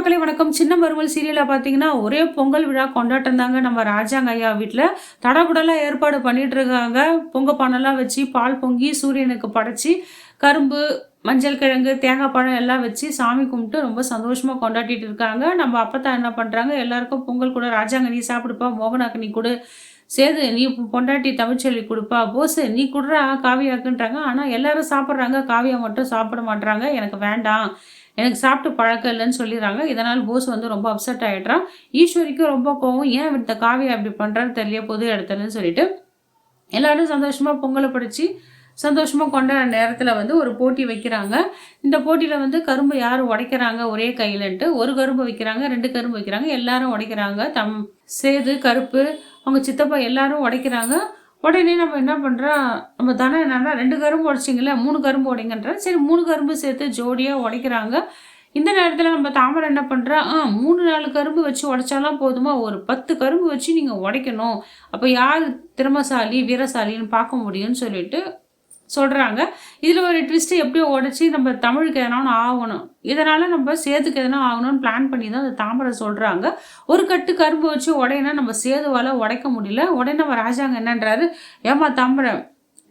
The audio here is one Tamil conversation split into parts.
மக்களே வணக்கம். சின்ன மருமகள் சீரியல்ல பார்த்தீங்கன்னா, ஒரே பொங்கல் விழா கொண்டாட்டம் தாங்க நம்ம ராஜாங்க ஐயா வீட்ல. தடபுடலா ஏற்பாடு பண்ணிட்டு இருக்காங்க. பொங்க பானைலாம் வச்சு, பால் பொங்கி சூரியனுக்கு படைச்சு, கரும்பு, மஞ்சள் கிழங்கு, தேங்காய் பழம் எல்லாம் வச்சு சாமி கும்பிட்டு ரொம்ப சந்தோஷமா கொண்டாடிட்டு இருக்காங்க. நம்ம அப்பத்தா என்ன பண்றாங்க, எல்லாருக்கும் பொங்கல் கூட ராஜாங்க நீ சாப்பிடுப்பா, மோகனாக்கு நீ குடு, சேது நீ பொண்டாட்டி தமிழ்ச்செல்வி குடுப்பா, போஸு நீ குடுறா காவியாக்குன்றாங்க. ஆனா எல்லாரும் சாப்பிடுறாங்க. காவியா மட்டும் சாப்பிட மாட்றாங்க. எனக்கு வேண்டாம். எனக்கு சாப்பிட்டு பழக்கம் இல்லன்னு சொல்லிர்றாங்க. இதனால போஸ் வந்து ரொம்ப அப்செட் ஆயிடுறான். ஈஸ்வரிக்கும் ரொம்ப கோவம். ஏன் இந்த காவியா இப்படி பண்றான்னு தெரியலையே பொது இடத்துலன்னு சொல்லிட்டு, எல்லாரும் சந்தோஷமா பொங்கல படைச்சு, சந்தோஷமா கொண்டாடுற நேரத்துல வந்து ஒரு போட்டி வைக்கிறாங்க. இந்த போட்டியில வந்து கரும்பு யாரு உடைக்கிறாங்க ஒரே கையிலன்ட்டு, 1 கரும்பு வைக்கிறாங்க, 2 கரும்பு வைக்கிறாங்க. எல்லாரும் உடைக்கிறாங்க. சேது, கருப்பு, அவங்க சித்தப்பா எல்லாரும் உடைக்கிறாங்க. உடனே நம்ம என்ன பண்றோம், நம்ம தனம் என்னன்னா 2 கரும்பு உடைச்சிங்கல்ல, 3 கரும்பு உடைங்கன்றார். சரி 3 கரும்பு சேர்த்து ஜோடியா உடைக்கிறாங்க. இந்த நேரத்துல நம்ம தாமரை என்ன பண்றா, 3, 4 கரும்பு வச்சு உடைச்சாலாம் போதுமா? ஒரு 10 கரும்பு வச்சு நீங்க உடைக்கணும். அப்ப யார் திறமைசாலி, வீரசாலின்னு பார்க்க முடியும்னு சொல்லிட்டு சொல்றாங்க. இதுல ஒரு ட்விஸ்ட் எப்படியோ உடைச்சு நம்ம தமிழுக்கு எதனாலும் ஆகணும். இதனால நம்ம சேதுக்கு எதனா ஆகணும்னு பிளான் பண்ணி தான் அந்த தாமரை சொல்றாங்க. ஒரு கட்டு கரும்பு வச்சு உடையனா நம்ம சேதுவால உடைக்க முடியல. உடனே நம்ம ராஜாங்க என்னன்றாரு, ஏம்மா தாமரை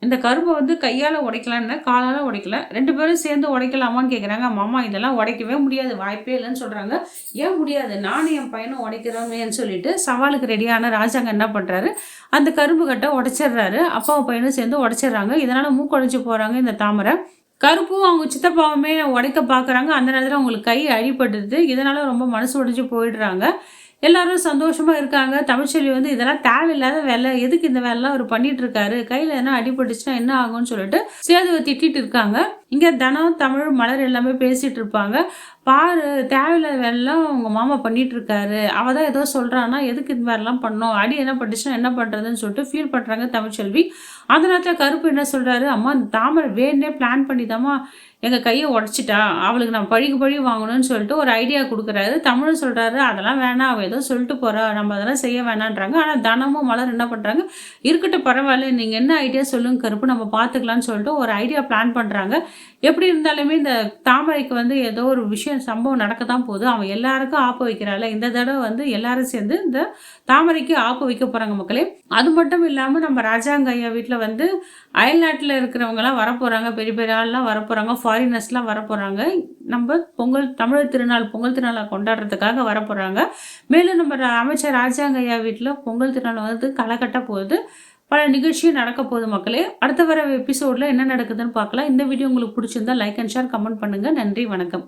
இந்த கரும்பை வந்து கையால உடைக்கலான்னு காலால உடைக்கல. 2 பேரும் சேர்ந்து உடைக்கலாமான்னு கேட்குறாங்க. மாமா இதெல்லாம் உடைக்கவே முடியாது. வாய்ப்பே இல்லைன்னு சொல்றாங்க. ஏன் முடியாது? நானும் என் பையனும் உடைக்கிறோமேன்னு சொல்லிட்டு சவாலுக்கு ரெடியான ராஜாங்க என்ன பண்றாரு, அந்த கரும்பு கட்டை உடைச்சிடுறாரு. அப்பாவும் பையனும் சேர்ந்து உடைச்சிடுறாங்க. இதனால மூக்கொடைஞ்சு போறாங்க இந்த தாமரை. கருப்பும் அவங்க சித்தப்பாவுமே உடைக்க பார்க்குறாங்க. அந்த நேரத்தில் அவங்களுக்கு கை அடிபட்டுருது. இதனால ரொம்ப மனசு உடைஞ்சு போயிடுறாங்க. எல்லாரும் சந்தோஷமா இருக்காங்க. தமிழ்ச்செல்வி வந்து இதெல்லாம் தேவையில்லாத வேலை, எதுக்கு இந்த வேலைலாம் அவர் பண்ணிட்டு இருக்காரு, கையில என்ன அடிபட்டுச்சுன்னா என்ன ஆகும்னு சொல்லிட்டு சேதுவை திட்டிட்டு இருக்காங்க. இங்க தனம், தமிழ், மலர் எல்லாமே பேசிட்டு இருப்பாங்க. பாரு தேவையில்லாத வேலைலாம் உங்க மாமா பண்ணிட்டு இருக்காரு, அவ தான் ஏதோ சொல்றான்னா எதுக்கு இந்த மாதிரிலாம் பண்ணோம், அடி என்ன பட்டுச்சுன்னா என்ன பண்றதுன்னு சொல்லிட்டு ஃபீல் பண்றாங்க தமிழ்ச்செல்வி. அந்த நேரத்தில் கருப்பு என்ன சொல்றாரு, அம்மா இந்த தாமரை வேணுனே பிளான் பண்ணிதாம்மா எங்கள் கையை உடச்சிட்டா, அவளுக்கு நான் பழிக்கு பழி வாங்கணும்னு சொல்லிட்டு ஒரு ஐடியா கொடுக்குறாரு. தமிழும் சொல்கிறாரு அதெல்லாம் வேணாம், அவள் ஏதோ சொல்லிட்டு போகிறா, நம்ம அதெல்லாம் செய்ய வேணான்றாங்க. ஆனால் தனமும் மலர் என்ன பண்ணுறாங்க, இருக்கட்டும் பரவாயில்ல, நீங்கள் என்ன ஐடியா சொல்லுங்க கருப்பு, நம்ம பார்த்துக்கலான்னு சொல்லிட்டு ஒரு ஐடியா பிளான் பண்ணுறாங்க. எப்படி இருந்தாலுமே இந்த தாமரைக்கு வந்து ஏதோ ஒரு விஷயம் சம்பவம் நடக்க தான் போகுது. அவன் எல்லாருக்கும் ஆப்பு வைக்கிறாள். இந்த தடவை வந்து எல்லாரும் சேர்ந்து இந்த தாமரைக்கு ஆப்பு வைக்க போகிறாங்க மக்களே. அது மட்டும் இல்லாமல் நம்ம ராஜாங்க ஐயா வீட்டில் வந்து அயல்நாட்டில் இருக்கிறவங்கலாம் வரப்போகிறாங்க, பெரிய பெரிய ஆள்லாம் வரப்போகிறாங்க, ஃபாரினர்ஸ்லாம் வரப்போகிறாங்க. நம்ம தமிழர் திருநாள் பொங்கல் திருநாளை கொண்டாடுறதுக்காக வரப்போகிறாங்க. மேலும் நம்ம அமைச்சர் ராஜாங்க ஐயா வீட்டில் பொங்கல் திருநாள் வந்து களை கட்ட போகுது. பல நிகழ்ச்சியும் நடக்க போகுது மக்களே. அடுத்த வர எபிசோடில் என்ன நடக்குதுன்னு பார்க்கலாம். இந்த வீடியோ உங்களுக்கு பிடிச்சிருந்தா லைக் அண்ட் ஷேர் கமெண்ட் பண்ணுங்கள். நன்றி, வணக்கம்.